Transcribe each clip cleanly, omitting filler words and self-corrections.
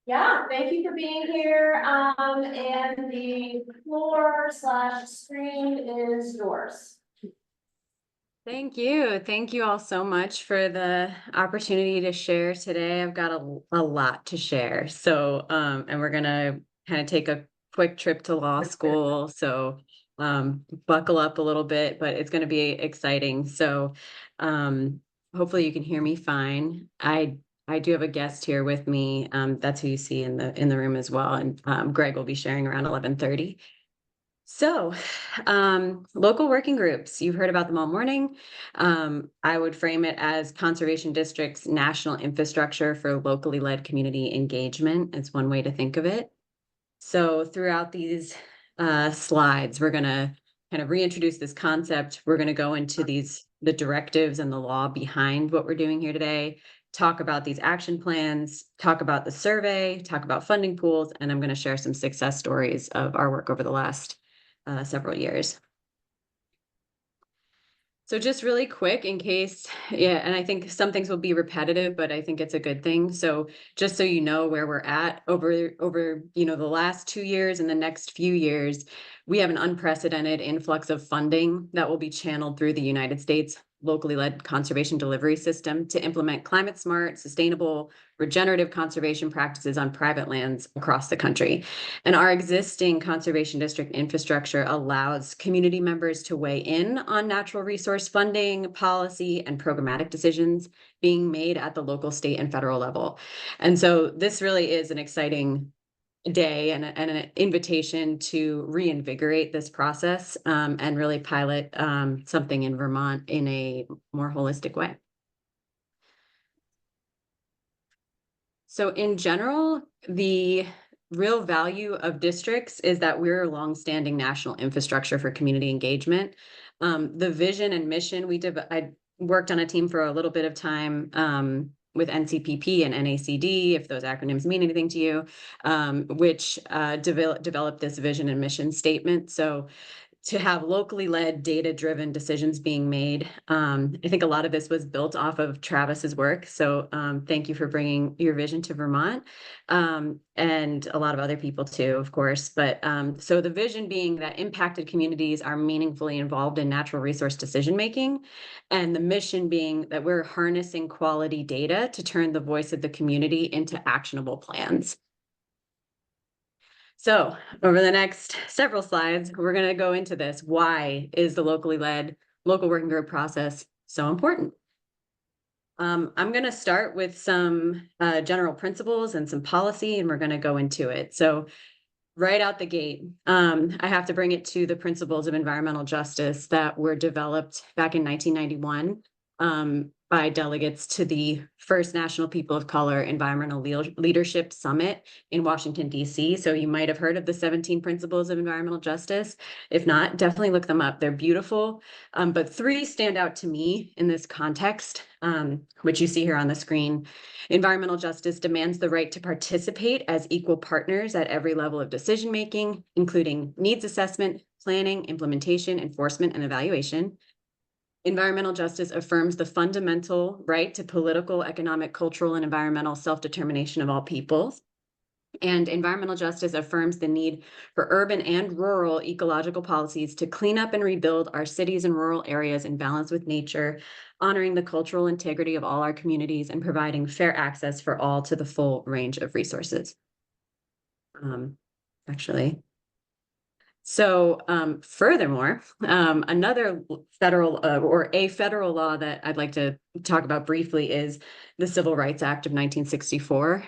Yeah, thank you for being here. And the floor/screen is yours. Thank you. Thank you all so much for the opportunity to share today. I've got a lot to share. So, and we're gonna kind of take a quick trip to law school. So, buckle up a little bit, but it's going to be exciting. So, hopefully you can hear me fine. I do have a guest here with me. That's who you see in the room as well. And Greg will be sharing around 11:30. So, local working groups, you've heard about them all morning. I would frame it as conservation districts' national infrastructure for locally led community engagement. It's one way to think of it. So throughout these slides, we're going to kind of reintroduce this concept. We're going to go into the directives and the law behind what we're doing here today, talk about these action plans, talk about the survey, talk about funding pools, and I'm going to share some success stories of our work over the last several years. So just really quick in case, yeah, and I think some things will be repetitive, but I think it's a good thing. So just so you know where we're at over the last 2 years and the next few years, we have an unprecedented influx of funding that will be channeled through the United States locally led conservation delivery system to implement climate smart, sustainable, regenerative conservation practices on private lands across the country. And our existing conservation district infrastructure allows community members to weigh in on natural resource funding, policy, and programmatic decisions being made at the local, state, and federal level. And so this really is an exciting day and an invitation to reinvigorate this process and really pilot something in Vermont in a more holistic way. So in general, the real value of districts is that we're a longstanding national infrastructure for community engagement. The vision and mission, I worked on a team for a little bit of time with NCPP and NACD, if those acronyms mean anything to you, which developed this vision and mission statement. So to have locally led, data-driven decisions being made. I think a lot of this was built off of Travis's work. So thank you for bringing your vision to Vermont, and a lot of other people too, of course. But so the vision being that impacted communities are meaningfully involved in natural resource decision-making, and the mission being that we're harnessing quality data to turn the voice of the community into actionable plans. So over the next several slides, we're going to go into this. Why is the locally led local working group process so important? I'm going to start with some general principles and some policy, and we're going to go into it. So right out the gate, I have to bring it to the principles of environmental justice that were developed back in 1991 by delegates to the first National People of Color Environmental Leadership Summit in Washington, D.C. So you might have heard of the 17 Principles of Environmental Justice. If not, definitely look them up. They're beautiful. But three stand out to me in this context, which you see here on the screen. Environmental justice demands the right to participate as equal partners at every level of decision-making, including needs assessment, planning, implementation, enforcement, and evaluation. Environmental justice affirms the fundamental right to political, economic, cultural, and environmental self-determination of all peoples. And environmental justice affirms the need for urban and rural ecological policies to clean up and rebuild our cities and rural areas in balance with nature, honoring the cultural integrity of all our communities and providing fair access for all to the full range of resources. Furthermore, another federal or a federal law that I'd like to talk about briefly is the Civil Rights Act of 1964,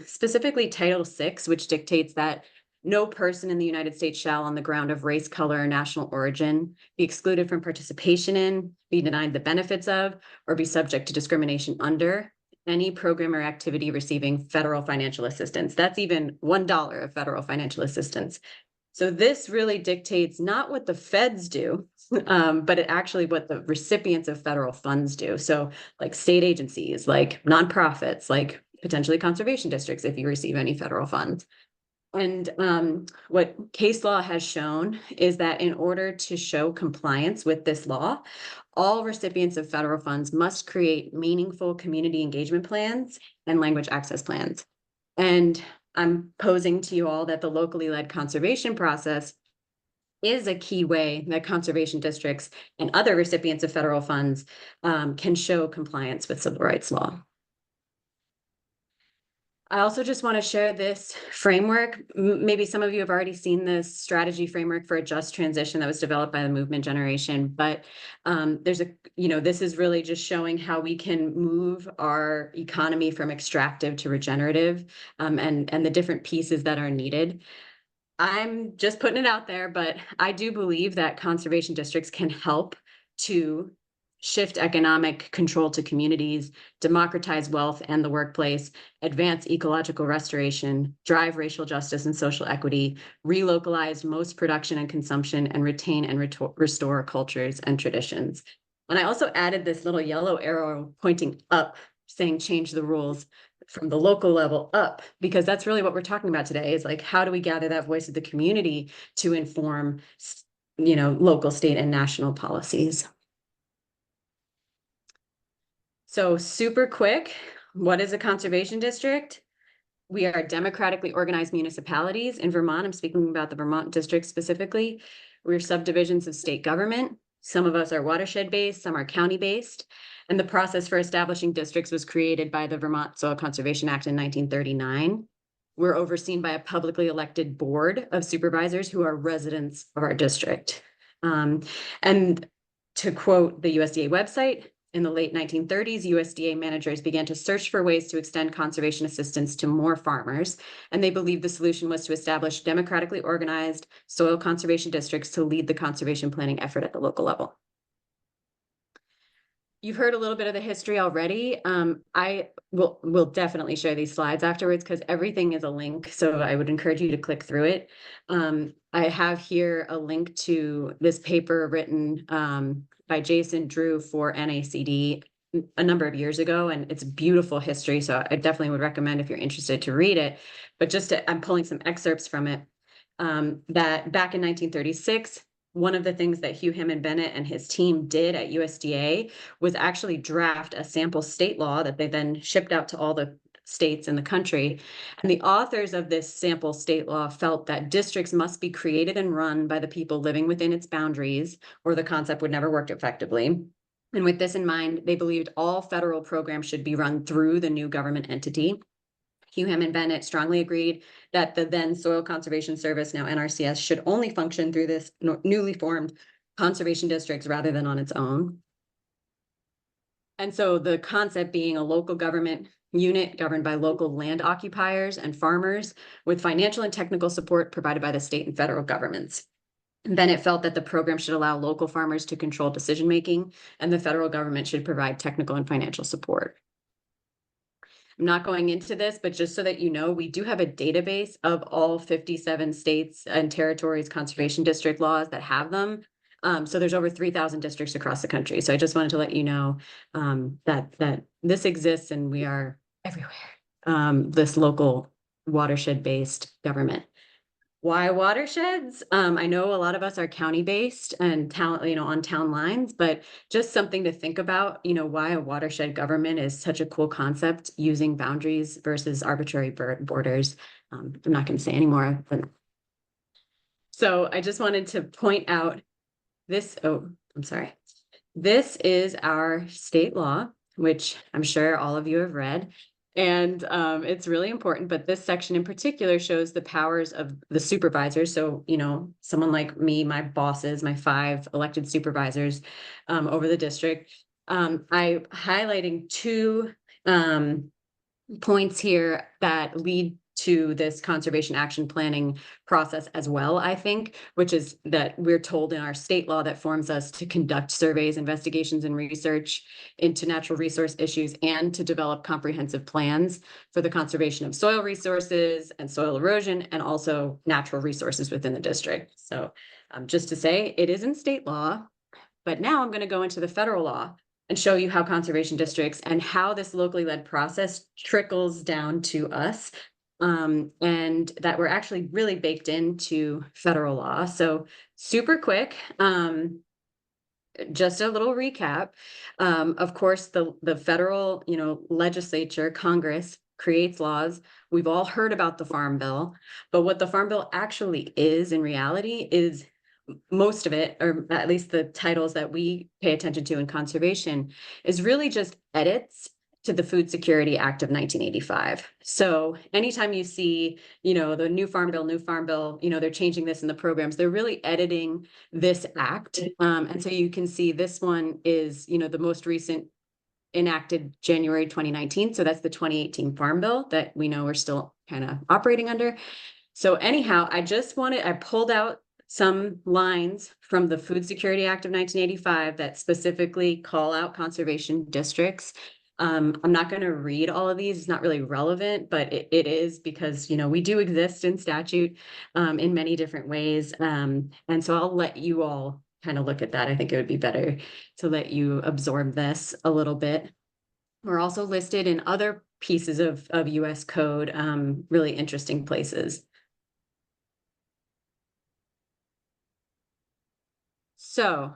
specifically Title VI, which dictates that no person in the United States shall, on the ground of race, color, or national origin, be excluded from participation in, be denied the benefits of, or be subject to discrimination under any program or activity receiving federal financial assistance. That's even $1 of federal financial assistance. So this really dictates not what the feds do, but actually what the recipients of federal funds do. So like state agencies, like nonprofits, like potentially conservation districts, if you receive any federal funds. And what case law has shown is that in order to show compliance with this law, all recipients of federal funds must create meaningful community engagement plans and language access plans. And I'm posing to you all that the locally led conservation process is a key way that conservation districts and other recipients of federal funds can show compliance with civil rights law. I also just want to share this framework. Maybe some of you have already seen this strategy framework for a just transition that was developed by the movement generation, but this is really just showing how we can move our economy from extractive to regenerative, and the different pieces that are needed. I'm just putting it out there, but I do believe that conservation districts can help to shift economic control to communities, democratize wealth and the workplace, advance ecological restoration, drive racial justice and social equity, relocalize most production and consumption, and retain and restore cultures and traditions. And I also added this little yellow arrow pointing up, saying change the rules from the local level up, because that's really what we're talking about today, is like, how do we gather that voice of the community to inform, local, state, and national policies? So super quick, what is a conservation district? We are democratically organized municipalities. In Vermont, I'm speaking about the Vermont district specifically. We're subdivisions of state government. Some of us are watershed-based, some are county-based. And the process for establishing districts was created by the Vermont Soil Conservation Act in 1939. We're overseen by a publicly elected board of supervisors who are residents of our district. And to quote the USDA website, in the late 1930s, USDA managers began to search for ways to extend conservation assistance to more farmers, and they believed the solution was to establish democratically organized soil conservation districts to lead the conservation planning effort at the local level. You've heard a little bit of the history already. I will definitely share these slides afterwards because everything is a link, so I would encourage you to click through it. I have here a link to this paper written by Jason Drew for NACD a number of years ago, and it's beautiful history, so I definitely would recommend if you're interested to read it. But I'm pulling some excerpts from it. That back in 1936, one of the things that Hugh Hammond Bennett and his team did at USDA was actually draft a sample state law that they then shipped out to all the states in the country. And the authors of this sample state law felt that districts must be created and run by the people living within its boundaries, or the concept would never work effectively. And with this in mind, they believed all federal programs should be run through the new government entity. Hugh Hammond Bennett strongly agreed that the then Soil Conservation Service, now NRCS, should only function through this newly formed conservation districts rather than on its own. And so the concept being a local government unit governed by local land occupiers and farmers with financial and technical support provided by the state and federal governments. Bennett felt that the program should allow local farmers to control decision-making, and the federal government should provide technical and financial support. I'm not going into this, but just so that you know, we do have a database of all 57 states and territories conservation district laws that have them. So there's over 3,000 districts across the country. So I just wanted to let you know that this exists and we are everywhere. This local watershed-based government. Why watersheds? I know a lot of us are county-based and on town lines, but just something to think about, why a watershed government is such a cool concept, using boundaries versus arbitrary borders. I'm not going to say anymore. So I just wanted to point out this. Oh, I'm sorry. This is our state law, which I'm sure all of you have read. And it's really important, but this section in particular shows the powers of the supervisors. So, someone like me, my bosses, my 5 elected supervisors over the district. I'm highlighting 2 points here that lead to this conservation action planning process as well, I think, which is that we're told in our state law that forms us to conduct surveys, investigations, and research into natural resource issues and to develop comprehensive plans for the conservation of soil resources and soil erosion and also natural resources within the district. So just to say, it is in state law, but now I'm going to go into the federal law and show you how conservation districts and how this locally led process trickles down to us. And that we're actually really baked into federal law. So super quick, just a little recap. Of course, the federal, legislature, Congress, creates laws. We've all heard about the Farm Bill, but what the Farm Bill actually is in reality is most of it, or at least the titles that we pay attention to in conservation, is really just edits to the Food Security Act of 1985. So anytime you see, the new Farm Bill, they're changing this in the programs, they're really editing this act. And so you can see this one is, the most recent enacted January 2019. So that's the 2018 Farm Bill that we know we're still kind of operating under. So anyhow, I pulled out some lines from the Food Security Act of 1985 that specifically call out conservation districts. I'm not going to read all of these. It's not really relevant, but it is because, we do exist in statute in many different ways. And so I'll let you all kind of look at that. I think it would be better to let you absorb this a little bit. We're also listed in other pieces of US code, really interesting places. So,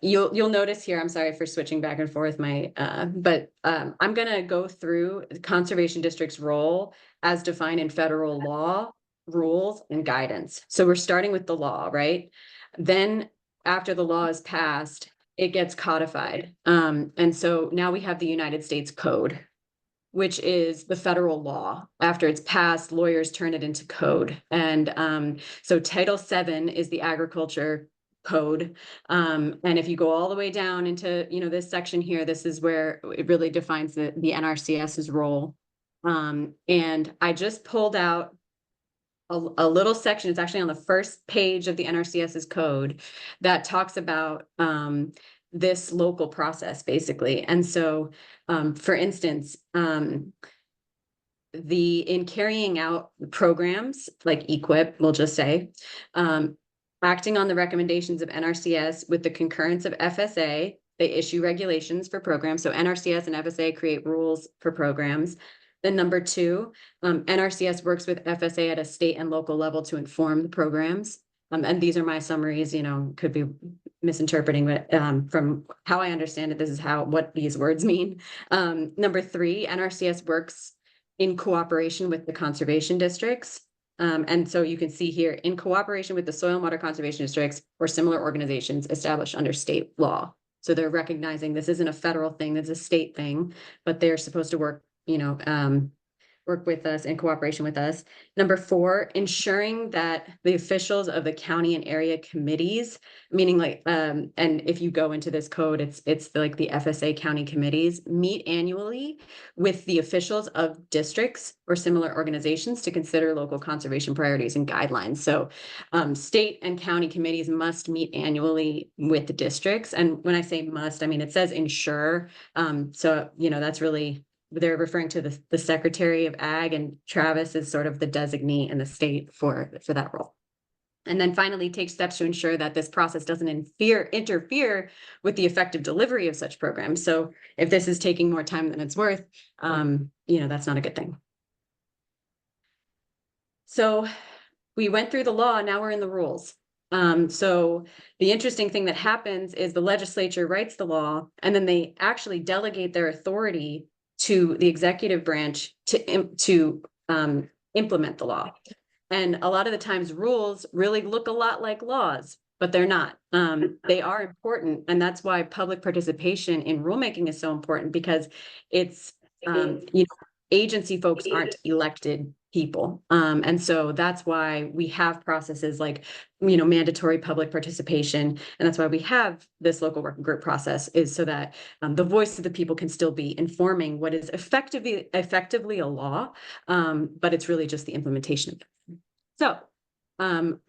you'll notice here, I'm sorry for switching back and forth I'm gonna go through the conservation district's role as defined in federal law, rules, and guidance. So we're starting with the law, right? Then after the law is passed, it gets codified. And so now we have the United States Code, which is the federal law. After it's passed, lawyers turn it into code. And so Title VII is the agriculture code. And if you go all the way down into, this section here, this is where it really defines the NRCS's role. And I just pulled out a little section. It's actually on the first page of the NRCS's code that talks about this local process, basically. And so, for instance, in carrying out programs like EQIP, we'll just say, acting on the recommendations of NRCS with the concurrence of FSA, they issue regulations for programs. So NRCS and FSA create rules for programs. Then number two, NRCS works with FSA at a state and local level to inform the programs. And these are my summaries, could be misinterpreting, but from how I understand it, this is what these words mean. Number three, NRCS works in cooperation with the conservation districts. And so you can see here, in cooperation with the soil and water conservation districts or similar organizations established under state law. So they're recognizing this isn't a federal thing, that's a state thing, but they're supposed to work work with us in cooperation with us. Number four, ensuring that the officials of the county and area committees, meaning and if you go into this code, it's like the FSA county committees, meet annually with the officials of districts or similar organizations to consider local conservation priorities and guidelines. So state and county committees must meet annually with the districts. And when I say must, I mean, it says ensure. So, that's really, they're referring to the Secretary of Ag, and Travis is sort of the designee in the state for that role. And then finally, take steps to ensure that this process doesn't interfere with the effective delivery of such programs. So if this is taking more time than it's worth, that's not a good thing. So we went through the law, now we're in the rules. So the interesting thing that happens is the legislature writes the law, and then they actually delegate their authority to the executive branch to implement the law. And a lot of the times rules really look a lot like laws, but they're not. They are important. And that's why public participation in rulemaking is so important, because it's, agency folks aren't elected people. And so that's why we have processes like, mandatory public participation. And that's why we have this local working group process, is so that the voice of the people can still be informing what is effectively a law, but it's really just the implementation of it. So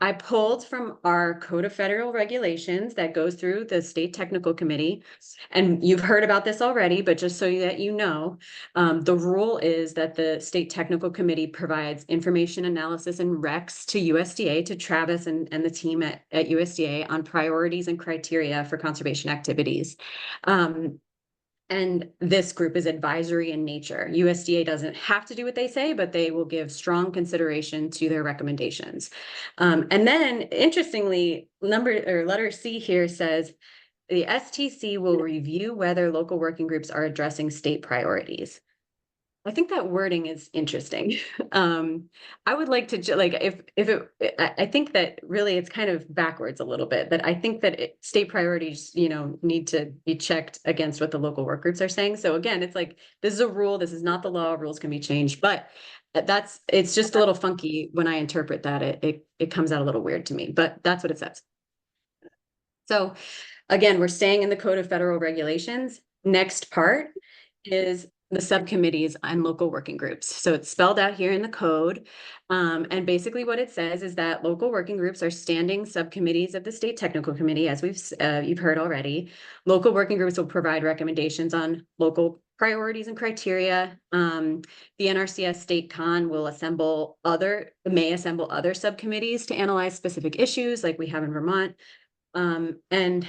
I pulled from our Code of Federal Regulations that goes through the State Technical Committee, and you've heard about this already, but just so that you know, the rule is that the State Technical Committee provides information analysis and recs to USDA, to Travis and the team at USDA on priorities and criteria for conservation activities. And this group is advisory in nature. USDA doesn't have to do what they say, but they will give strong consideration to their recommendations. And then, interestingly, letter C here says the STC will review whether local working groups are addressing state priorities. I think that wording is interesting. I would like to like if it, I think that really it's kind of backwards a little bit, but I think that state priorities, need to be checked against what the local work groups are saying. So again, it's like, this is a rule, this is not the law, rules can be changed, but it's just a little funky when I interpret that. It comes out a little weird to me, but that's what it says. So again, we're staying in the Code of Federal Regulations. Next part is the subcommittees and local working groups. So it's spelled out here in the code. And basically what it says is that local working groups are standing subcommittees of the State Technical Committee, as you've heard already. Local working groups will provide recommendations on local priorities and criteria. The NRCS State Con will may assemble other subcommittees to analyze specific issues like we have in Vermont. And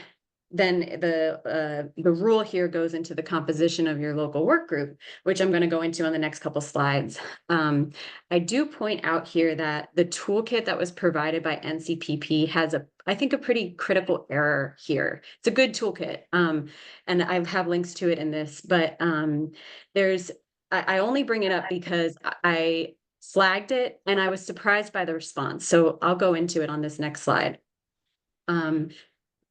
then the rule here goes into the composition of your local work group, which I'm going to go into on the next couple slides. I do point out here that the toolkit that was provided by NCPP has I think a pretty critical error here. It's a good toolkit, and I have links to it in this, but I only bring it up because I flagged it and I was surprised by the response. So I'll go into it on this next slide.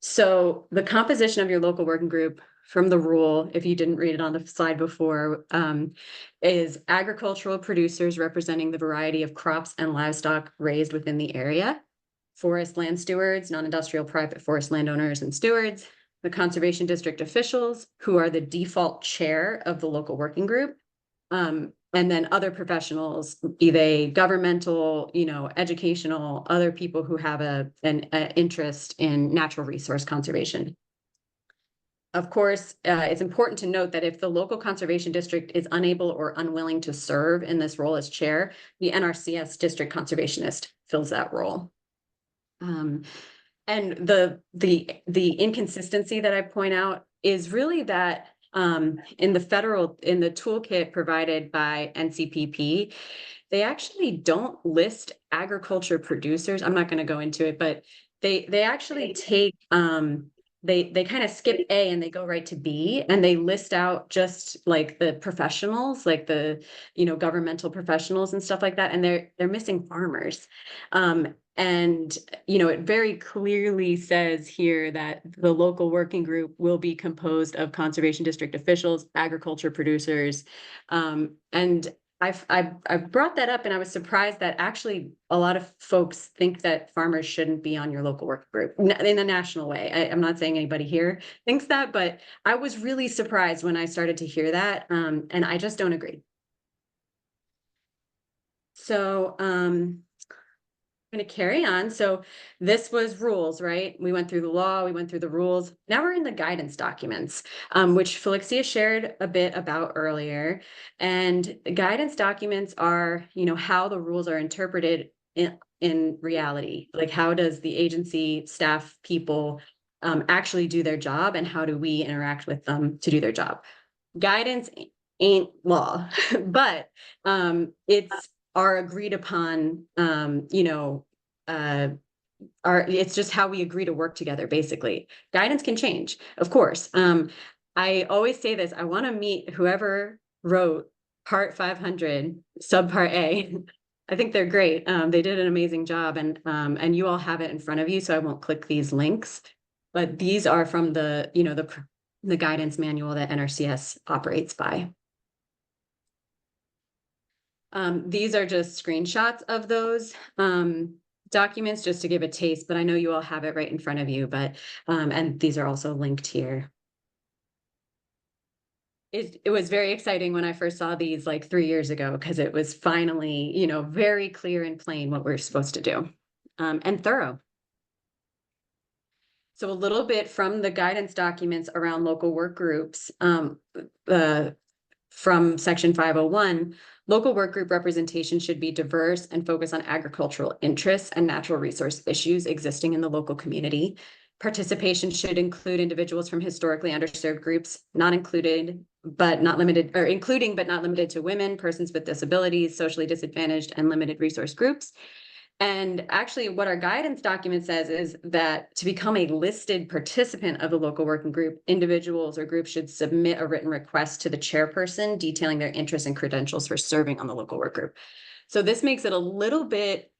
So the composition of your local working group from the rule, if you didn't read it on the slide before, is agricultural producers representing the variety of crops and livestock raised within the area, forest land stewards, non-industrial private forest landowners and stewards, the conservation district officials, who are the default chair of the local working group, and then other professionals, be they governmental, educational, other people who have an interest in natural resource conservation. Of course, it's important to note that if the local conservation district is unable or unwilling to serve in this role as chair, the NRCS district conservationist fills that role. And the inconsistency that I point out is really that in the toolkit provided by NCPP, they actually don't list agriculture producers. I'm not going to go into it, but they actually take they kind of skip A and they go right to B, and they list out just like the professionals, like the governmental professionals and stuff like that, and they're missing farmers. And it very clearly says here that the local working group will be composed of conservation district officials, agriculture producers, and I've brought that up, and I was surprised that actually a lot of folks think that farmers shouldn't be on your local work group in a national way. I'm not saying anybody here thinks that, but I was really surprised when I started to hear that, and I just don't agree. So I'm going to carry on. So this was rules, right? We went through the law, we went through the rules. Now we're in the guidance documents, which Felixia shared a bit about earlier. And the guidance documents are, how the rules are interpreted in reality. Like, how does the agency staff people actually do their job, and how do we interact with them to do their job? Guidance ain't law, but it's our agreed upon, it's just how we agree to work together, basically. Guidance can change, of course. I always say this, I want to meet whoever wrote Part 500, Subpart A. I think they're great. They did an amazing job, and you all have it in front of you, so I won't click these links. But these are from the guidance manual that NRCS operates by. These are just screenshots of those documents, just to give a taste, but I know you all have it right in front of you, but and these are also linked here. It was very exciting when I first saw these like 3 years ago, because it was finally, very clear and plain what we're supposed to do, and thorough. So a little bit from the guidance documents around local work groups, from section 501, local work group representation should be diverse and focus on agricultural interests and natural resource issues existing in the local community. Participation should include individuals from historically underserved groups, including but not limited to women, persons with disabilities, socially disadvantaged, and limited resource groups. And actually what our guidance document says is that to become a listed participant of the local working group, individuals or groups should submit a written request to the chairperson detailing their interests and credentials for serving on the local work group. So this makes it a little bit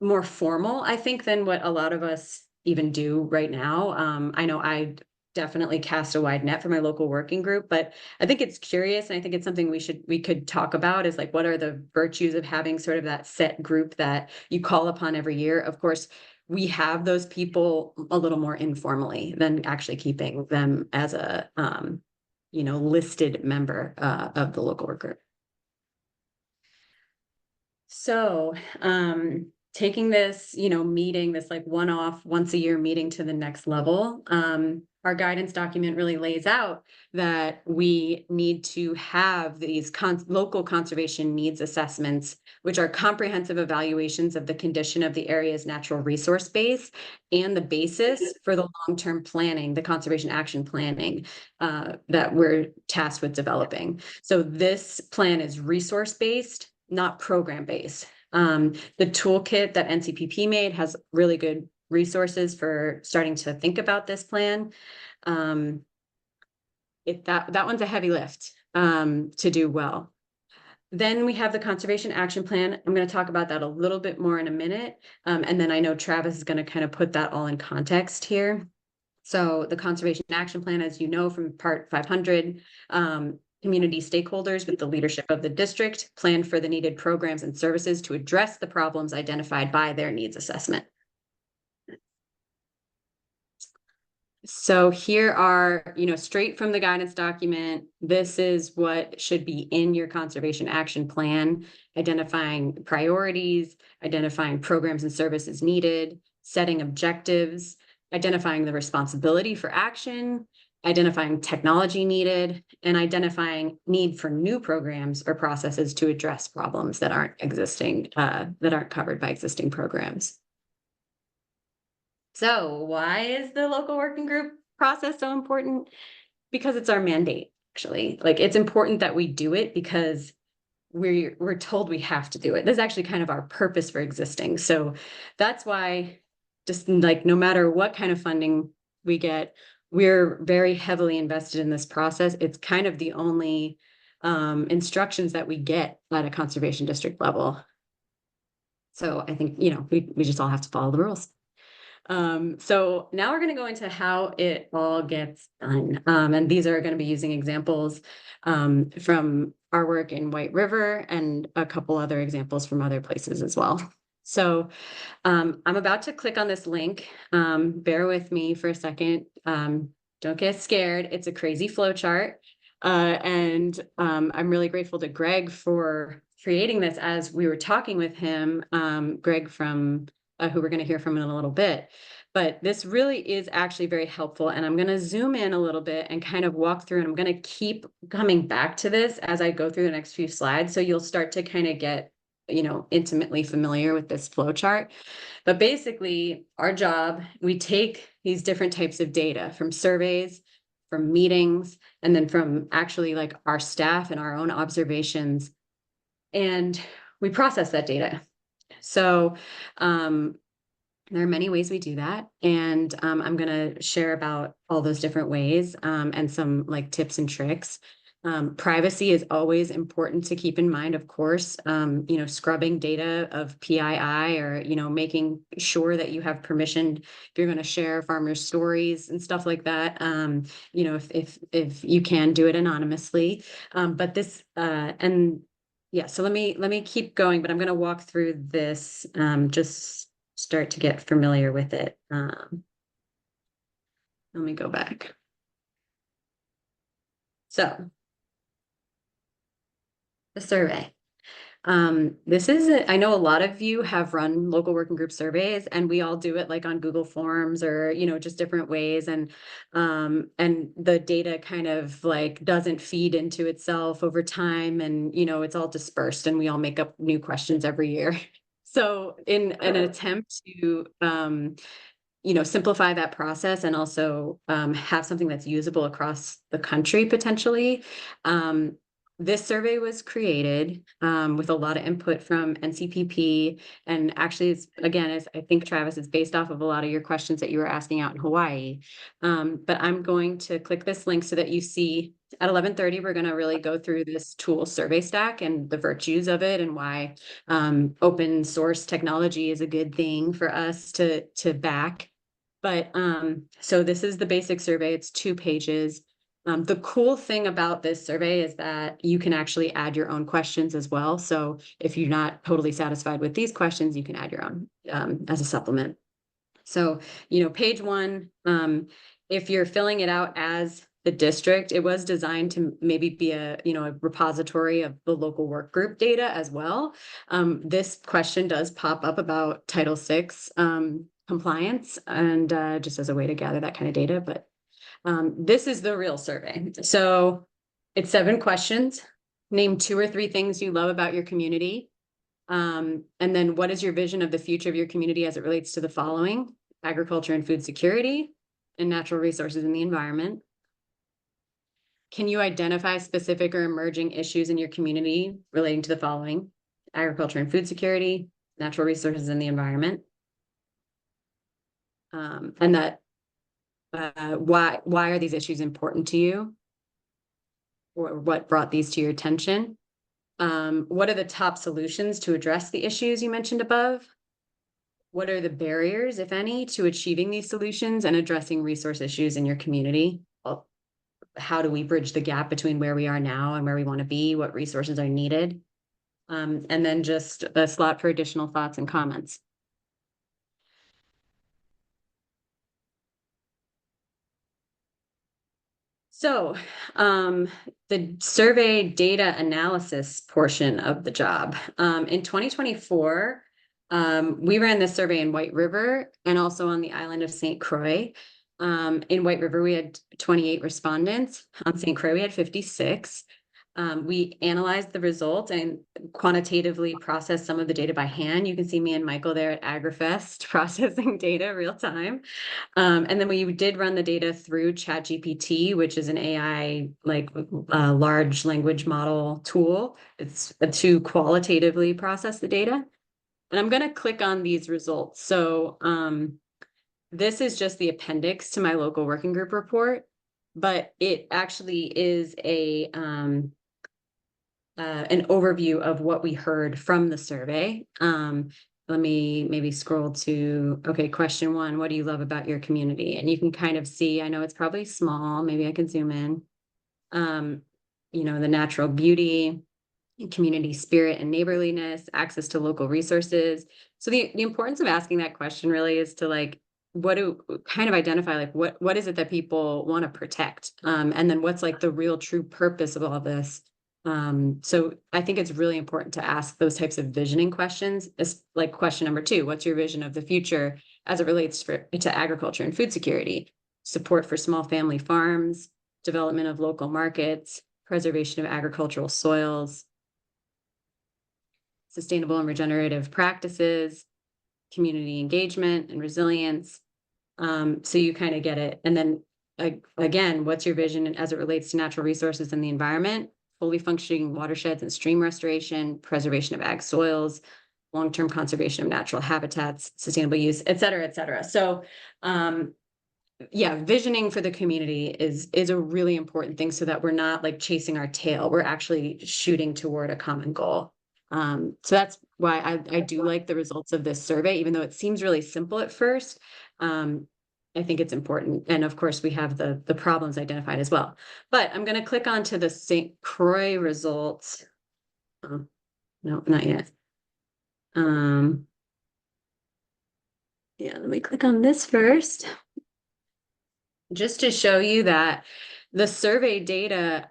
more formal, I think, than what a lot of us even do right now. I know I definitely cast a wide net for my local working group, but I think it's curious, and I think it's something we could talk about, is like, what are the virtues of having sort of that set group that you call upon every year? Of course, we have those people a little more informally than actually keeping them as a listed member of the local work group. So, taking this, meeting, this like one-off, once a year meeting to the next level, our guidance document really lays out that we need to have these local conservation needs assessments, which are comprehensive evaluations of the condition of the area's natural resource base and the basis for the long-term planning, the conservation action planning that we're tasked with developing. So this plan is resource-based, not program-based. The toolkit that NCPP made has really good resources for starting to think about this plan. That one's a heavy lift to do well. Then we have the Conservation Action Plan. I'm going to talk about that a little bit more in a minute. And then I know Travis is going to kind of put that all in context here. So the Conservation Action Plan, as you know from Part 500, community stakeholders with the leadership of the district plan for the needed programs and services to address the problems identified by their needs assessment. So here are, straight from the guidance document, this is what should be in your conservation action plan: identifying priorities, identifying programs and services needed, setting objectives, identifying the responsibility for action, identifying technology needed, and identifying need for new programs or processes to address problems that aren't covered by existing programs. So why is the local working group process so important? Because it's our mandate, actually. Like, it's important that we do it because we're told we have to do it. This is actually kind of our purpose for existing. So that's why, just like, no matter what kind of funding we get, we're very heavily invested in this process. It's kind of the only instructions that we get at a conservation district level. So I think, we just all have to follow the rules. So now we're going to go into how it all gets done. And these are going to be using examples from our work in White River and a couple other examples from other places as well. So I'm about to click on this link. Bear with me for a second. Don't get scared. It's a crazy flow chart. And I'm really grateful to Greg for creating this as we were talking with him, Greg from who we're going to hear from in a little bit. But this really is actually very helpful. And I'm going to zoom in a little bit and kind of walk through, and I'm going to keep coming back to this as I go through the next few slides. So you'll start to kind of get, intimately familiar with this flow chart. But basically, our job, we take these different types of data from surveys, from meetings, and then from actually like our staff and our own observations, and we process that data. So there are many ways we do that. And I'm going to share about all those different ways and some like tips and tricks. Privacy is always important to keep in mind, of course. Scrubbing data of PII, or, making sure that you have permission if you're going to share farmers' stories and stuff like that. If you can do it anonymously. But this yeah, so let me keep going, but I'm going to walk through this, just start to get familiar with it. Let me go back. So the survey. This is, I know a lot of you have run local working group surveys, and we all do it like on Google Forms or, just different ways. And the data kind of like doesn't feed into itself over time, and, it's all dispersed, and we all make up new questions every year. So in an attempt to, simplify that process and also have something that's usable across the country potentially, This survey was created with a lot of input from NCPP, and actually, I think, Travis, it's based off of a lot of your questions that you were asking out in Hawaii. But I'm going to click this link so that you see at 11:30, we're going to really go through this tool survey stack and the virtues of it and why open source technology is a good thing for us to back. But so this is the basic survey. It's 2 pages. The cool thing about this survey is that you can actually add your own questions as well. So if you're not totally satisfied with these questions, you can add your own as a supplement. So, page 1, if you're filling it out as the district, it was designed to maybe be a repository of the local work group data as well. This question does pop up about Title VI compliance, and just as a way to gather that kind of data, but this is the real survey. So it's 7 questions. Name 2 or 3 things you love about your community. And then what is your vision of the future of your community as it relates to the following: agriculture and food security, and natural resources in the environment? Can you identify specific or emerging issues in your community relating to the following: agriculture and food security, natural resources in the environment? And that why are these issues important to you? Or what brought these to your attention? What are the top solutions to address the issues you mentioned above? What are the barriers, if any, to achieving these solutions and addressing resource issues in your community? Well, how do we bridge the gap between where we are now and where we want to be? What resources are needed? And then just a slot for additional thoughts and comments. So the survey data analysis portion of the job. In 2024, we ran this survey in White River and also on the island of St. Croix. In White River, we had 28 respondents. On St. Croix, we had 56. We analyzed the results and quantitatively processed some of the data by hand. You can see me and Michael there at AgriFest processing data real time. And then we did run the data through ChatGPT, which is an AI large language model tool. It's to qualitatively process the data. And I'm going to click on these results. So this is just the appendix to my local working group report, but it actually is an overview of what we heard from the survey. Let me maybe scroll to, okay, question 1, what do you love about your community? And you can kind of see, I know it's probably small, maybe I can zoom in, the natural beauty, community spirit and neighborliness, access to local resources. So the importance of asking that question really is to kind of identify what is it that people want to protect? And then what's the real true purpose of all this? So I think it's really important to ask those types of visioning questions. It's like question number 2, what's your vision of the future as it relates to agriculture and food security, support for small family farms, development of local markets, preservation of agricultural soils, sustainable and regenerative practices, community engagement and resilience. So you kind of get it. And then again, what's your vision as it relates to natural resources and the environment? Fully functioning watersheds and stream restoration, preservation of ag soils, long-term conservation of natural habitats, sustainable use, et cetera, et cetera. So visioning for the community is a really important thing so that we're not chasing our tail. We're actually shooting toward a common goal. So that's why I do like the results of this survey, even though it seems really simple at first. I think it's important. And of course, we have the problems identified as well. But I'm going to click onto the St. Croix results. Oh, no, not yet. Let me click on this first. Just to show you that the survey data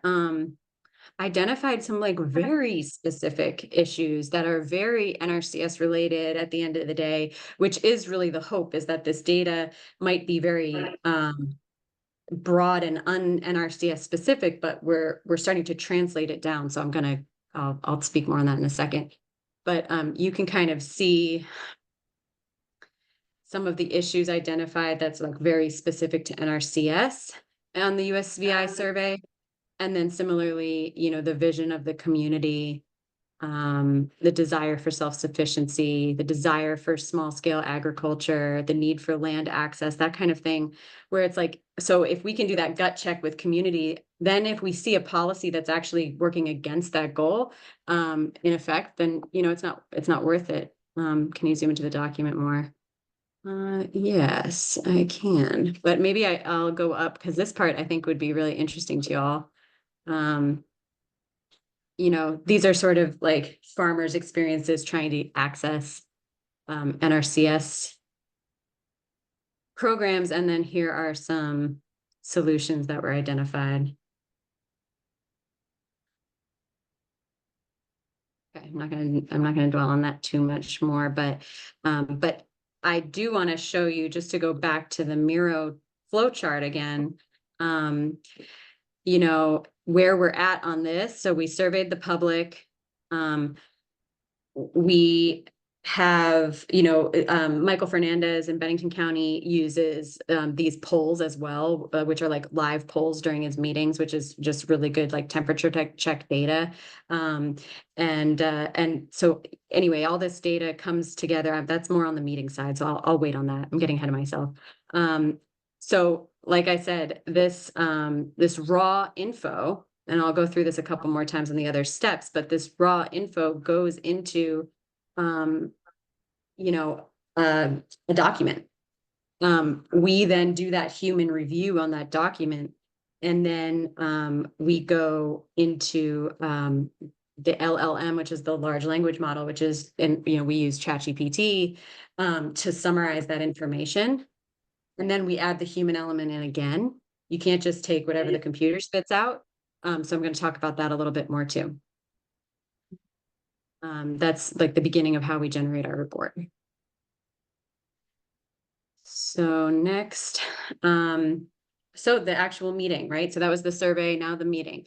identified some very specific issues that are very NRCS related at the end of the day, which is really the hope, is that this data might be very broad and un-NRCS specific, but we're starting to translate it down. So I'll speak more on that in a second. But you can kind of see some of the issues identified that's very specific to NRCS on the USVI survey. And then similarly, you know, the vision of the community, the desire for self-sufficiency, the desire for small-scale agriculture, the need for land access, that kind of thing, where it's like, so if we can do that gut check with community, then if we see a policy that's actually working against that goal, in effect, then, you know, it's not worth it. Can you zoom into the document more? Yes, I can, but maybe I'll go up because this part I think would be really interesting to y'all. You know, these are sort of like farmers' experiences trying to access NRCS programs. And then here are some solutions that were identified. Okay, I'm not gonna dwell on that too much more, but I do want to show you, just to go back to the Miro flow chart again, you know, where we're at on this. So we surveyed the public. We have, you know, Michael Fernandez in Bennington County uses these polls as well, which are like live polls during his meetings, which is just really good, like temperature check data. And so anyway, all this data comes together. That's more on the meeting side, so I'll wait on that. I'm getting ahead of myself. So like I said, this raw info, and I'll go through this a couple more times on the other steps, but this raw info goes into, you know, a document. We then do that human review on that document, and then we go into the LLM, which is the large language model, which is, and you know, we use ChatGPT to summarize that information. And then we add the human element in again. You can't just take whatever the computer spits out. So I'm going to talk about that a little bit more too. That's like the beginning of how we generate our report. So next, so the actual meeting, right? So that was the survey, now the meeting.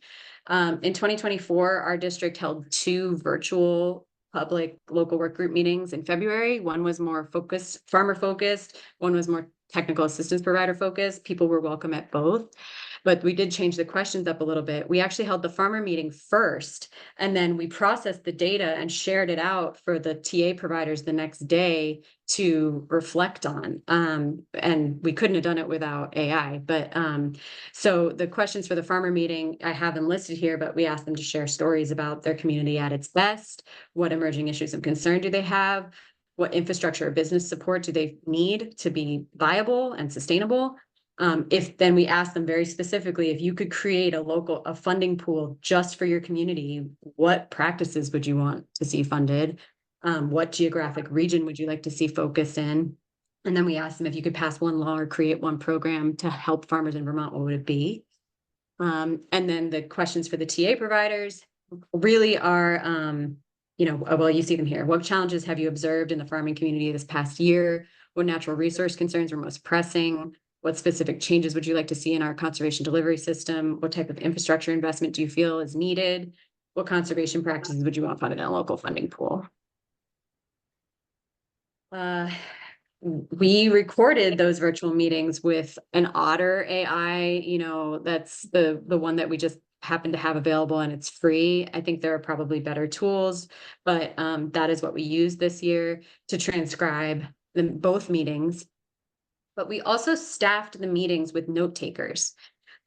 In 2024, our district held 2 virtual public local work group meetings in February. One was more focused, farmer focused. One was more technical assistance provider focused. People were welcome at both, but we did change the questions up a little bit. We actually held the farmer meeting first, and then we processed the data and shared it out for the TA providers the next day to reflect on. And we couldn't have done it without AI. But so the questions for the farmer meeting, I have them listed here, but we asked them to share stories about their community at its best. What emerging issues of concern do they have? What infrastructure or business support do they need to be viable and sustainable? If then we ask them very specifically, if you could create a funding pool just for your community, what practices would you want to see funded? What geographic region would you like to see focus in? And then we asked them, if you could pass one law or create one program to help farmers in Vermont, what would it be? And then the questions for the TA providers really are, you know, well, you see them here. What challenges have you observed in the farming community this past year? What natural resource concerns were most pressing? What specific changes would you like to see in our conservation delivery system? What type of infrastructure investment do you feel is needed? What conservation practices would you want funded in a local funding pool? We recorded those virtual meetings with an Otter AI, you know, that's the one that we just happen to have available, and it's free. I think there are probably better tools, but that is what we used this year to transcribe both meetings. But we also staffed the meetings with note takers.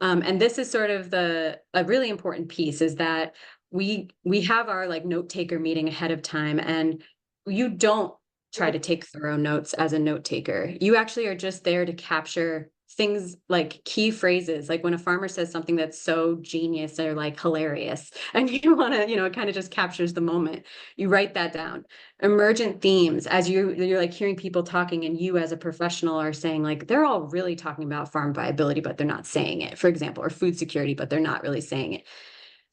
And this is sort of a really important piece, is that we have our like note taker meeting ahead of time, and you don't try to take thorough notes as a note taker. You actually are just there to capture things like key phrases, like when a farmer says something that's so genius or like hilarious, and you want to, you know, it kind of just captures the moment. You write that down. Emergent themes, as you're like hearing people talking, and you as a professional are saying like, they're all really talking about farm viability, but they're not saying it, for example, or food security, but they're not really saying it.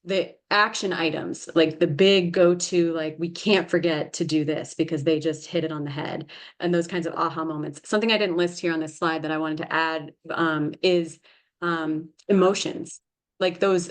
The action items, like the big go-to, like we can't forget to do this because they just hit it on the head, and those kinds of aha moments. Something I didn't list here on this slide that I wanted to add is emotions, like those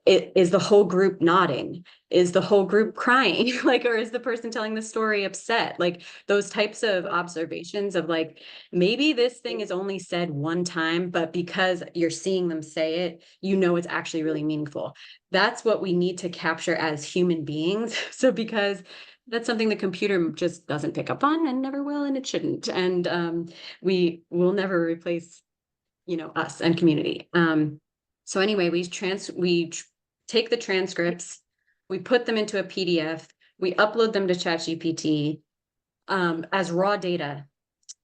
is the whole group nodding? Is the whole group crying? Like, or is the person telling the story upset? Like those types of observations of like, maybe this thing is only said one time, but because you're seeing them say it, you know, it's actually really meaningful. That's what we need to capture as human beings. So because that's something the computer just doesn't pick up on and never will, and it shouldn't. And we will never replace, you know, us and community. So anyway, take the transcripts, we put them into a PDF, we upload them to ChatGPT as raw data.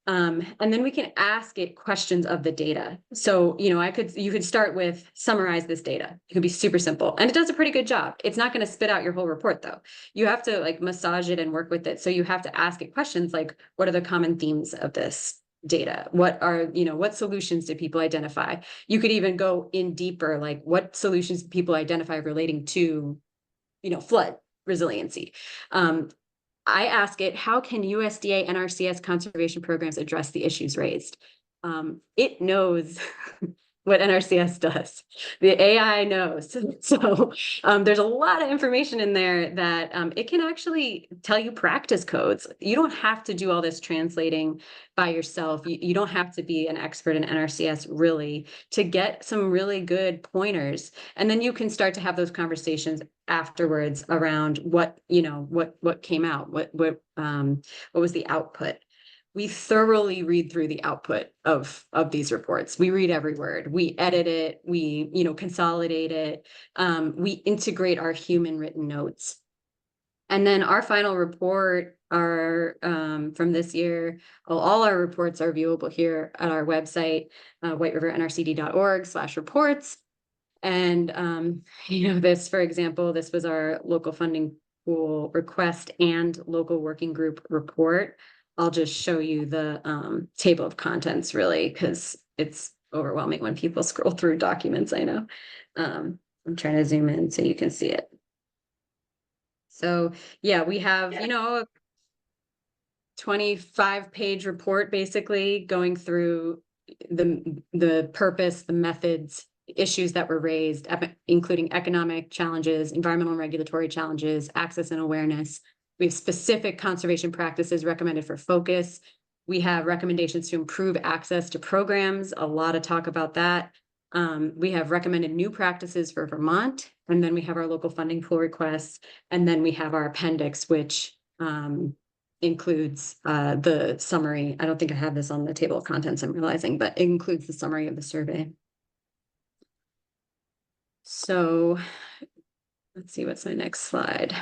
And then we can ask it questions of the data. So, you know, you could start with summarize this data. It could be super simple and it does a pretty good job. It's not going to spit out your whole report though. You have to like massage it and work with it. So you have to ask it questions like, what are the common themes of this data? What solutions did people identify? You could even go in deeper, like what solutions did people identify relating to, you know, flood resiliency. I ask it, how can USDA-NRCS conservation programs address the issues raised? It knows what NRCS does. The AI knows. So there's a lot of information in there that it can actually tell you practice codes. You don't have to do all this translating by yourself. You don't have to be an expert in NRCS really to get some really good pointers. And then you can start to have those conversations afterwards around what came out, what was the output. We thoroughly read through the output of these reports. We read every word, we edit it, we, you know, consolidate it, we integrate our human written notes. And then our final report are from this year. All our reports are viewable here at our website, whiterivernrcd.org/reports. And, you know, this, for example, this was our local funding pool request and local working group report. I'll just show you the table of contents really, because it's overwhelming when people scroll through documents, I know. I'm trying to zoom in so you can see it. So yeah, we have, you know, a 25-page report basically going through the purpose, the methods, issues that were raised, including economic challenges, environmental and regulatory challenges, access and awareness. We have specific conservation practices recommended for focus. We have recommendations to improve access to programs, a lot of talk about that. We have recommended new practices for Vermont, and then we have our local funding pool requests, and then we have our appendix, which includes the summary. I don't think I have this on the table of contents, I'm realizing, but it includes the summary of the survey. So let's see, what's my next slide?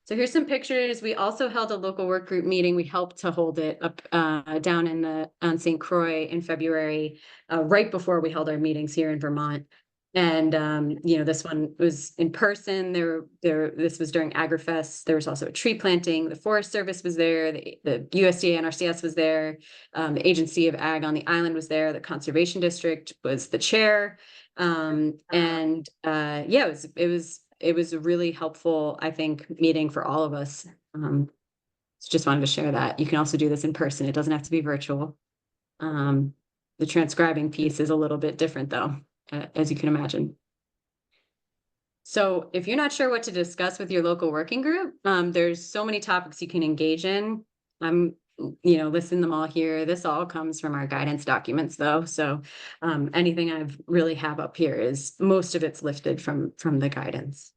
So here's some pictures. We also held a local work group meeting. We helped to hold it up down on St. Croix in February, right before we held our meetings here in Vermont. And you know, this one was in person. This was during AgriFest. There was also a tree planting. The Forest Service was there. The USDA-NRCS was there. The Agency of Ag on the island was there. The Conservation District was the chair. Yeah, it was a really helpful, I think, meeting for all of us. Just wanted to share that. You can also do this in person. It doesn't have to be virtual. The transcribing piece is a little bit different though, as you can imagine. So if you're not sure what to discuss with your local working group, there's so many topics you can engage in. I'm, you know, listing them all here. This all comes from our guidance documents though. So anything I've really have up here is most of it's lifted from the guidance.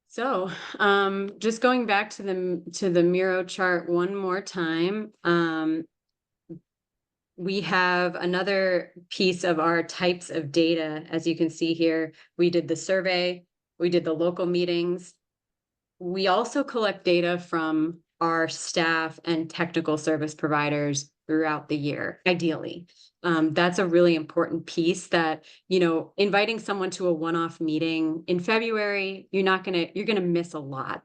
So just going back to the Miro chart one more time, we have another piece of our types of data. As you can see here, we did the survey, we did the local meetings. We also collect data from our staff and technical service providers throughout the year, ideally. That's a really important piece that, you know, inviting someone to a one-off meeting in February, you're gonna miss a lot.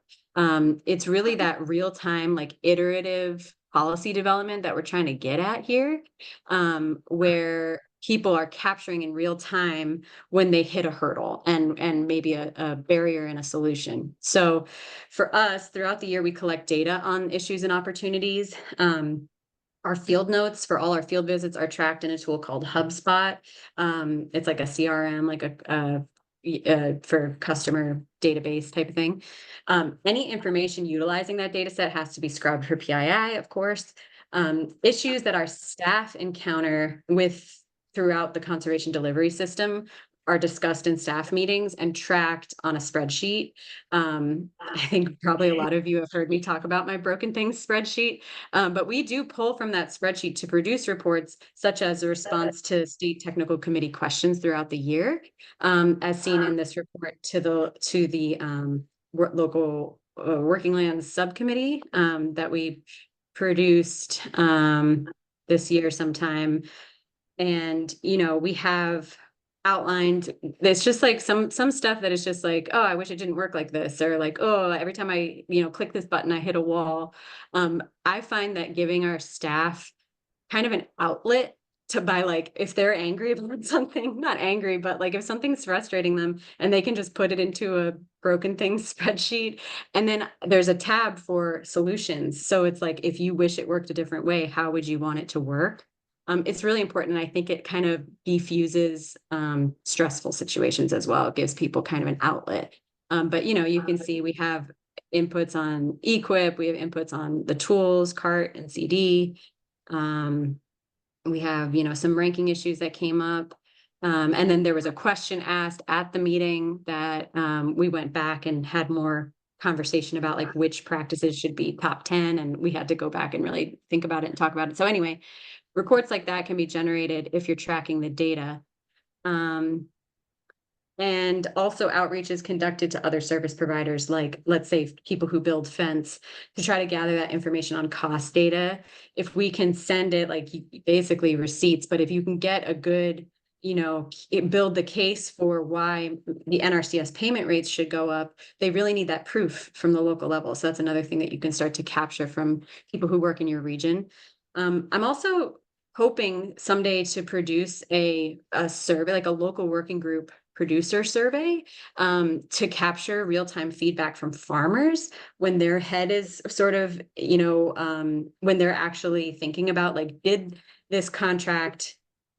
It's really that real-time, like iterative policy development that we're trying to get at here, where people are capturing in real time when they hit a hurdle and maybe a barrier and a solution. So for us, throughout the year, we collect data on issues and opportunities. Our field notes for all our field visits are tracked in a tool called HubSpot. It's like a CRM, like for customer database type of thing. Any information utilizing that data set has to be scrubbed for PII, of course. Issues that our staff encounter throughout the conservation delivery system are discussed in staff meetings and tracked on a spreadsheet. I think probably a lot of you have heard me talk about my broken things spreadsheet, but we do pull from that spreadsheet to produce reports such as a response to state technical committee questions throughout the year, as seen in this report to the local working lands subcommittee that we produced this year sometime. And, we have outlined, it's just like some stuff that is just like, oh, I wish it didn't work like this, or like, oh, every time I, click this button, I hit a wall. I find that giving our staff kind of an outlet to buy, like, if they're angry about something, not angry, but like if something's frustrating them and they can just put it into a broken things spreadsheet. And then there's a tab for solutions. So it's like, if you wish it worked a different way, how would you want it to work? It's really important. I think it kind of diffuses stressful situations as well. It gives people kind of an outlet. But you can see we have inputs on equip, we have inputs on the tools, cart and CD. We have, some ranking issues that came up. And then there was a question asked at the meeting that we went back and had more conversation about, like, which practices should be top 10. And we had to go back and really think about it and talk about it. So anyway, reports like that can be generated if you're tracking the data. And also outreach is conducted to other service providers, like, let's say, people who build fence, to try to gather that information on cost data. If we can send it, like, basically receipts, but if you can get a good, build the case for why the NRCS payment rates should go up, they really need that proof from the local level. So that's another thing that you can start to capture from people who work in your region. I'm also hoping someday to produce a survey, like a local working group producer survey, to capture real-time feedback from farmers when their head is sort of, when they're actually thinking about, like, did this contract,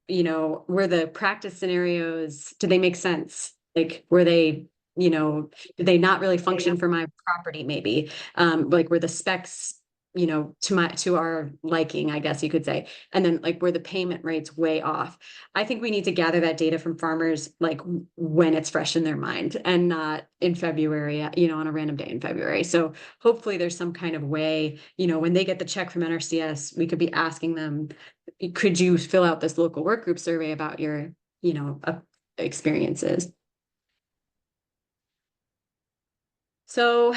were the practice scenarios, did they make sense? Like, were they, did they not really function for my property, maybe? Like, were the specs, to our liking, I guess you could say. And then, like, were the payment rates way off? I think we need to gather that data from farmers, like, when it's fresh in their mind and not in February, on a random day in February. So hopefully there's some kind of way, when they get the check from NRCS, we could be asking them, could you fill out this local work group survey about your, experiences? So,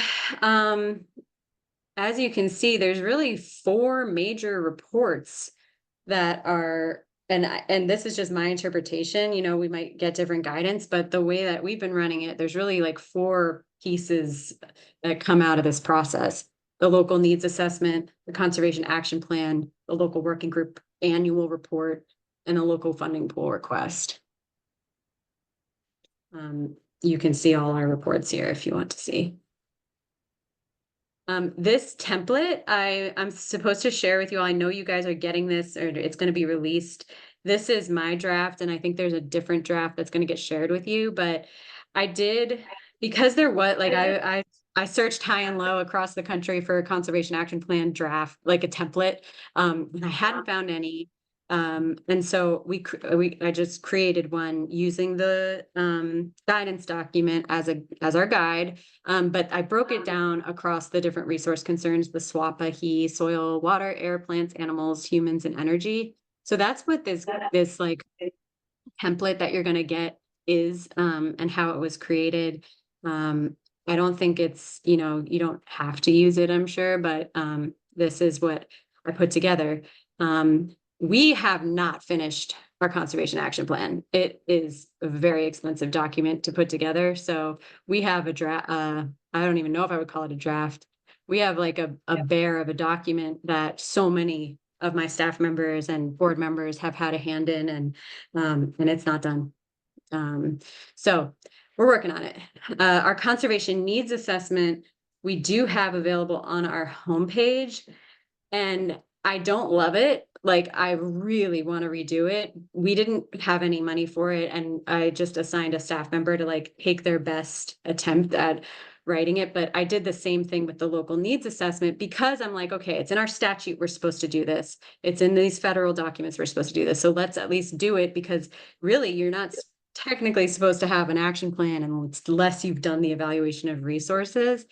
as you can see, there's really 4 major reports that are, and this is just my interpretation, we might get different guidance, but the way that we've been running it, there's really like 4 pieces that come out of this process: the local needs assessment, the conservation action plan, the local working group annual report, and a local funding pool request. You can see all our reports here if you want to see. This template I'm supposed to share with you all. I know you guys are getting this, or it's going to be released. This is my draft, and I think there's a different draft that's going to get shared with you. But I did, because there was, like, I searched high and low across the country for a conservation action plan draft, like a template, and I hadn't found any. And so I just created one using the guidance document as our guide. But I broke it down across the different resource concerns: the SWAPA, he, soil, water, air, plants, animals, humans, and energy. So that's what this like template that you're going to get is, and how it was created. I don't think it's, you don't have to use it, I'm sure, but this is what I put together. We have not finished our conservation action plan. It is a very expensive document to put together. So we have a draft. I don't even know if I would call it a draft. We have like a bear of a document that so many of my staff members and board members have had a hand in, and it's not done. So we're working on it. Our conservation needs assessment, we do have available on our homepage. And I don't love it. Like, I really want to redo it. We didn't have any money for it, and I just assigned a staff member to like take their best attempt at writing it. But I did the same thing with the local needs assessment because I'm like, okay, it's in our statute, we're supposed to do this. It's in these federal documents, we're supposed to do this. So let's at least do it, because really you're not technically supposed to have an action plan unless you've done the evaluation of resources.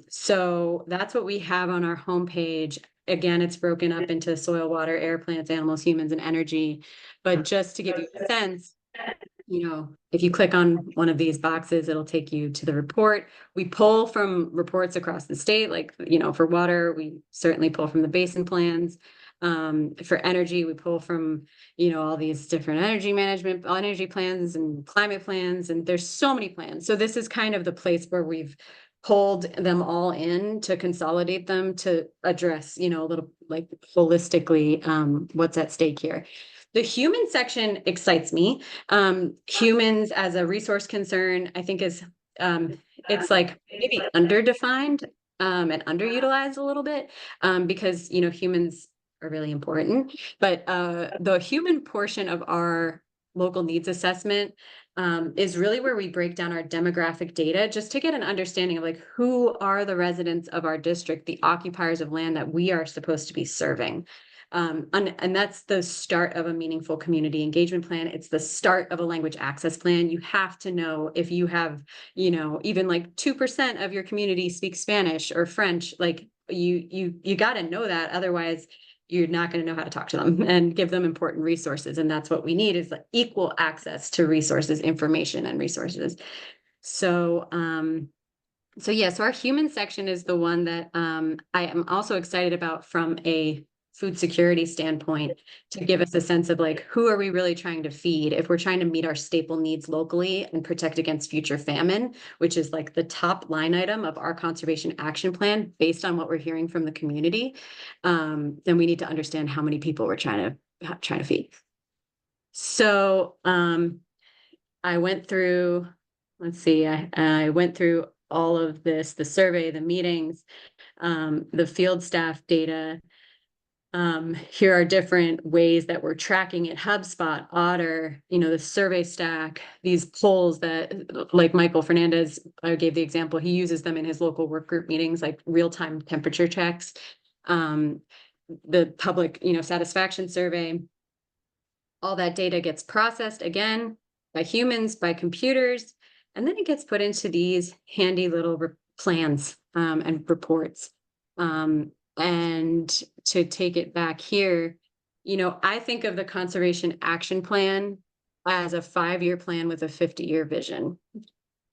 So that's what we have on our homepage. Again, it's broken up into soil, water, air, plants, animals, humans, and energy. But just to give you a sense, you know, if you click on one of these boxes, it'll take you to the report. We pull from reports across the state, like, you know, for water, we certainly pull from the basin plans. For energy, we pull from, you know, all these different energy plans and climate plans, and there's so many plans. So this is kind of the place where we've pulled them all in to consolidate them to address, you know, a little like holistically, what's at stake here. The human section excites me. Humans as a resource concern, I think is, it's like maybe underdefined, and underutilized a little bit, because, you know, humans are really important, but, the human portion of our local needs assessment, is really where we break down our demographic data just to get an understanding of like, who are the residents of our district, the occupiers of land that we are supposed to be serving. And that's the start of a meaningful community engagement plan. It's the start of a language access plan. You have to know if you have, you know, even like 2% of your community speaks Spanish or French, like you got to know that. Otherwise, you're not going to know how to talk to them and give them important resources. And that's what we need, is like equal access to resources, information and resources. So, so our human section is the one that, I am also excited about from a food security standpoint, to give us a sense of like, who are we really trying to feed if we're trying to meet our staple needs locally and protect against future famine, which is like the top line item of our conservation action plan based on what we're hearing from the community. Then we need to understand how many people we're trying to feed. So I went through, let's see, I went through all of this, the survey, the meetings, the field staff data. Here are different ways that we're tracking it: HubSpot, Otter, you know, the survey stack, these polls that, like Michael Fernandez, I gave the example, he uses them in his local work group meetings, like real-time temperature checks, the public, you know, satisfaction survey. All that data gets processed again by humans, by computers, and then it gets put into these handy little plans, and reports. And to take it back here, you know, I think of the conservation action plan as a 5-year plan with a 50-year vision.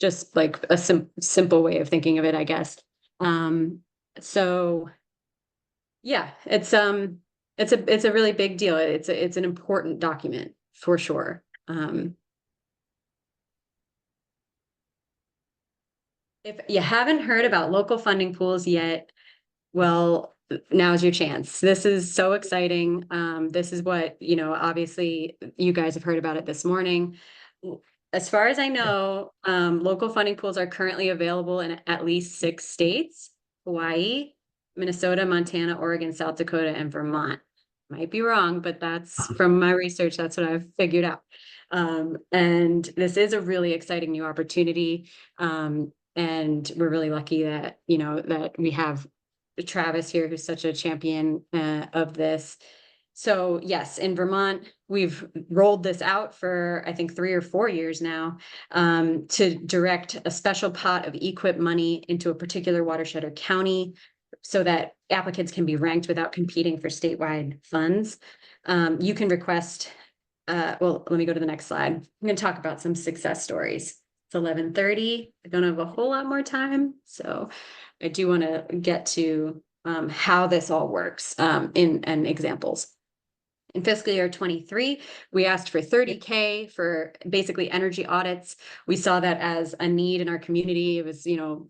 Just like a simple way of thinking of it, I guess. So yeah, it's a really big deal. It's an important document for sure. If you haven't heard about local funding pools yet, well, now's your chance. This is so exciting. This is what, you know, obviously you guys have heard about it this morning. As far as I know, local funding pools are currently available in at least 6 states: Hawaii, Minnesota, Montana, Oregon, South Dakota, and Vermont. Might be wrong, but that's from my research, that's what I've figured out. And this is a really exciting new opportunity. And we're really lucky that, you know, that we have Travis here, who's such a champion of this. So yes, in Vermont, we've rolled this out for, I think, 3 or 4 years now, to direct a special pot of EQIP money into a particular watershed or county so that applicants can be ranked without competing for statewide funds. You can request, well, let me go to the next slide. I'm going to talk about some success stories. It's 11:30. I don't have a whole lot more time, so I do want to get to how this all works in examples. In fiscal year 23, we asked for 30K for basically energy audits. We saw that as a need in our community. It was, you know,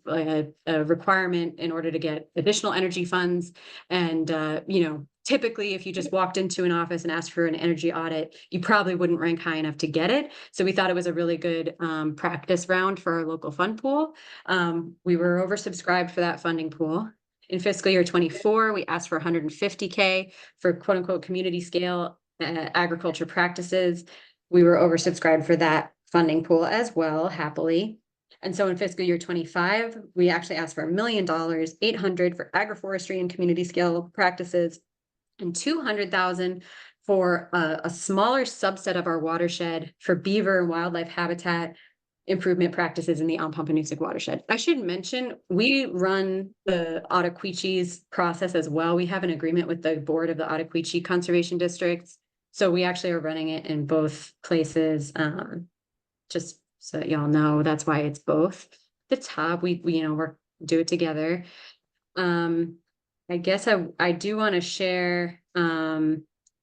a requirement in order to get additional energy funds. And, you know, typically, if you just walked into an office and asked for an energy audit, you probably wouldn't rank high enough to get it. So we thought it was a really good practice round for our local fund pool. We were oversubscribed for that funding pool. In fiscal year 24, we asked for 150K for quote unquote community scale agriculture practices. We were oversubscribed for that funding pool as well, happily. And so in fiscal year 25, we actually asked for $1 million, 800 for agroforestry and community scale practices, and 200,000 for a smaller subset of our watershed for beaver and wildlife habitat improvement practices in the Ompompanoosuc watershed. I should mention, we run the Ottaquechee process as well. We have an agreement with the board of the Ottaquechee Conservation Districts. So we actually are running it in both places. Just so that y'all know, that's why it's both. The top, we do it together. I guess I do want to share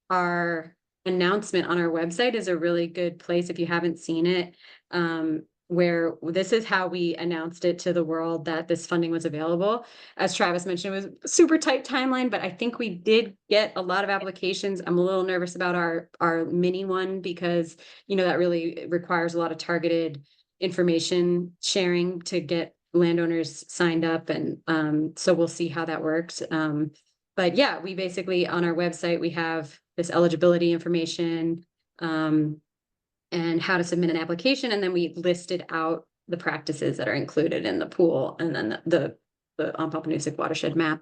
our announcement on our website is a really good place if you haven't seen it, where this is how we announced it to the world that this funding was available. As Travis mentioned, it was a super tight timeline, but I think we did get a lot of applications. I'm a little nervous about our mini one because, that really requires a lot of targeted information sharing to get landowners signed up. And so we'll see how that works. But yeah, we basically on our website, we have this eligibility information and how to submit an application. And then we listed out the practices that are included in the pool and then the Ompompanoosuc watershed map.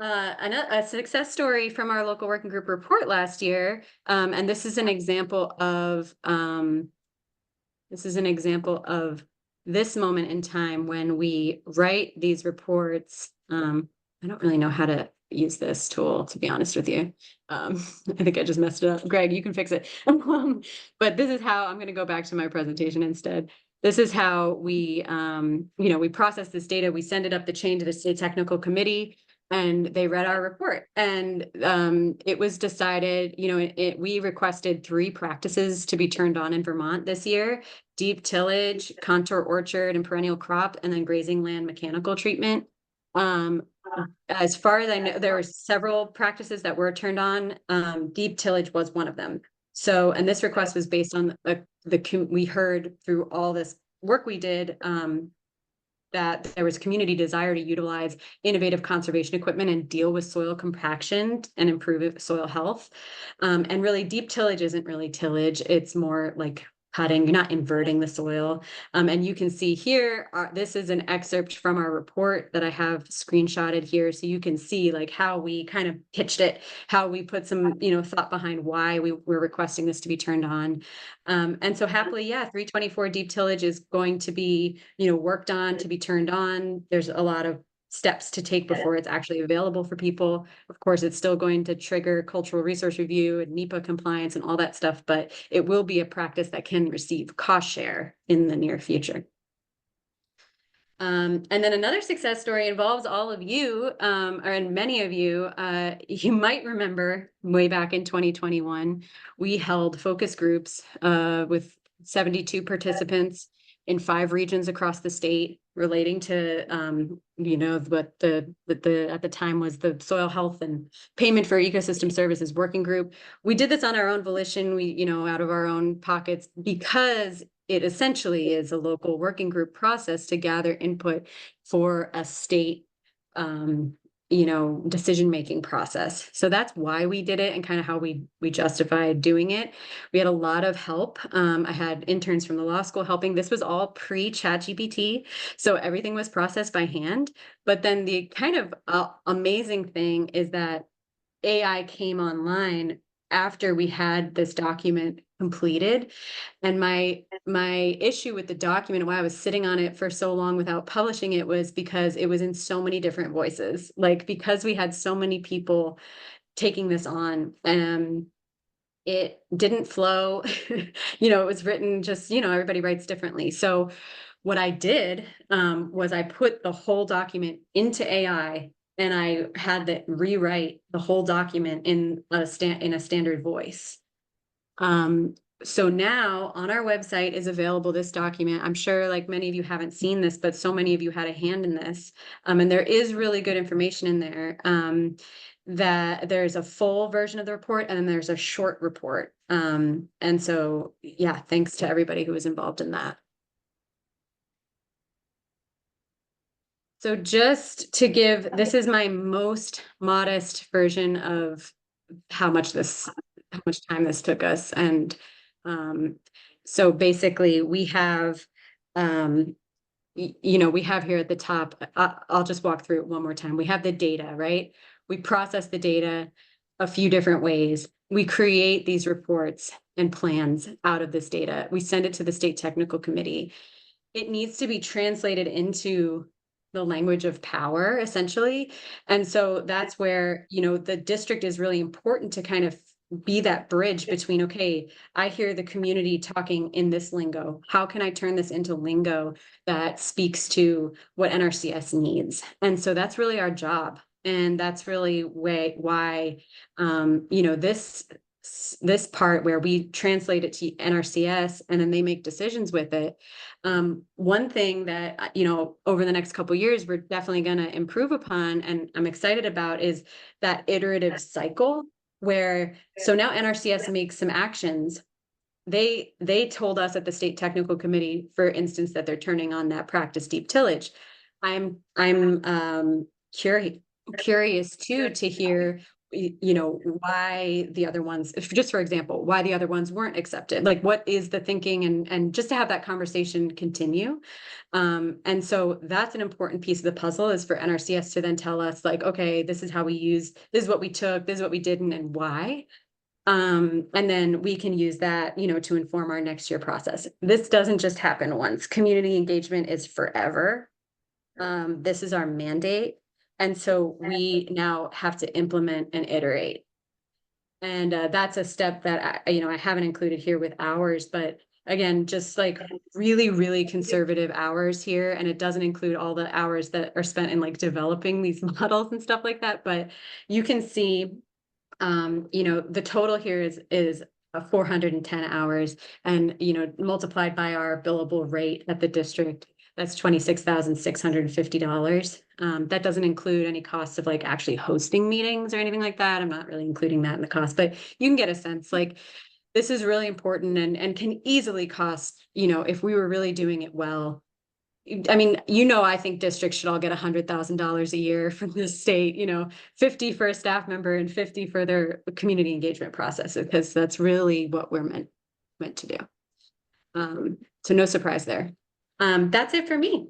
A success story from our local working group report last year. And this is an example of this moment in time when we write these reports. I don't really know how to use this tool, to be honest with you. I think I just messed it up. Greg, you can fix it. But this is how I'm going to go back to my presentation instead. This is how we, we process this data. We send it up the chain to the state technical committee, and they read our report. And it was decided, we requested 3 practices to be turned on in Vermont this year: deep tillage, contour orchard, and perennial crop, and then grazing land mechanical treatment. As far as I know, there were several practices that were turned on. Deep tillage was one of them. So, and this request was based on we heard through all this work we did that there was community desire to utilize innovative conservation equipment and deal with soil compaction and improve soil health. And really, deep tillage isn't really tillage. It's more like cutting. You're not inverting the soil. And you can see here, this is an excerpt from our report that I have screenshotted here. So you can see like how we kind of pitched it, how we put some, thought behind why we were requesting this to be turned on. And so happily, 324 deep tillage is going to be, worked on to be turned on. There's a lot of steps to take before it's actually available for people. Of course, it's still going to trigger cultural resource review and NEPA compliance and all that stuff, but it will be a practice that can receive cost share in the near future. And then another success story involves all of you, and many of you. You might remember way back in 2021, we held focus groups with 72 participants in 5 regions across the state relating to, what at the time was the soil health and payment for ecosystem services working group. We did this on our own volition, out of our own pockets, because it essentially is a local working group process to gather input for a state, decision-making process. So that's why we did it and kind of how we justified doing it. We had a lot of help. I had interns from the law school helping. This was all pre-ChatGPT, so everything was processed by hand. But then the kind of amazing thing is that AI came online after we had this document completed. And my issue with the document and why I was sitting on it for so long without publishing it was because it was in so many different voices. Like, because we had so many people taking this on, it didn't flow. It was written just, everybody writes differently. So what I did was I put the whole document into AI, and I had to rewrite the whole document in a standard voice. So now on our website is available this document. I'm sure like many of you haven't seen this, but so many of you had a hand in this. And there is really good information in there. That there's a full version of the report and then there's a short report. And so, thanks to everybody who was involved in that. So just to give, this is my most modest version of how much time this took us. And so basically we have, we have here at the top, I'll just walk through it one more time. We have the data, right? We process the data a few different ways. We create these reports and plans out of this data. We send it to the state technical committee. It needs to be translated into the language of power, essentially. And so that's where, the district is really important to kind of be that bridge between, okay, I hear the community talking in this lingo. How can I turn this into lingo that speaks to what NRCS needs? And so that's really our job. And that's really why, this part where we translate it to NRCS and then they make decisions with it. One thing that, over the next couple of years, we're definitely going to improve upon, and I'm excited about, is that iterative cycle where, so now NRCS makes some actions. They told us at the state technical committee, for instance, that they're turning on that practice deep tillage. I'm curious too to hear why the other ones, just for example, why the other ones weren't accepted, like what is the thinking, and just to have that conversation continue. And so that's an important piece of the puzzle, is for NRCS to then tell us, like, okay, this is how we use, this is what we took, this is what we didn't, and why. And then we can use that, to inform our next year process. This doesn't just happen once. Community engagement is forever. This is our mandate. And so we now have to implement and iterate. And that's a step that I haven't included here with hours, but again, just like really, really conservative hours here. And it doesn't include all the hours that are spent in like developing these models and stuff like that. But you can see, the total here is 410 hours, and, multiplied by our billable rate at the district, that's $26,650. That doesn't include any costs of like actually hosting meetings or anything like that. I'm not really including that in the cost, but you can get a sense, like, this is really important and can easily cost, if we were really doing it well. I mean, I think districts should all get $100,000 a year from the state, 50 for a staff member and 50 for their community engagement process, because that's really what we're meant to do. So no surprise there. That's it for me.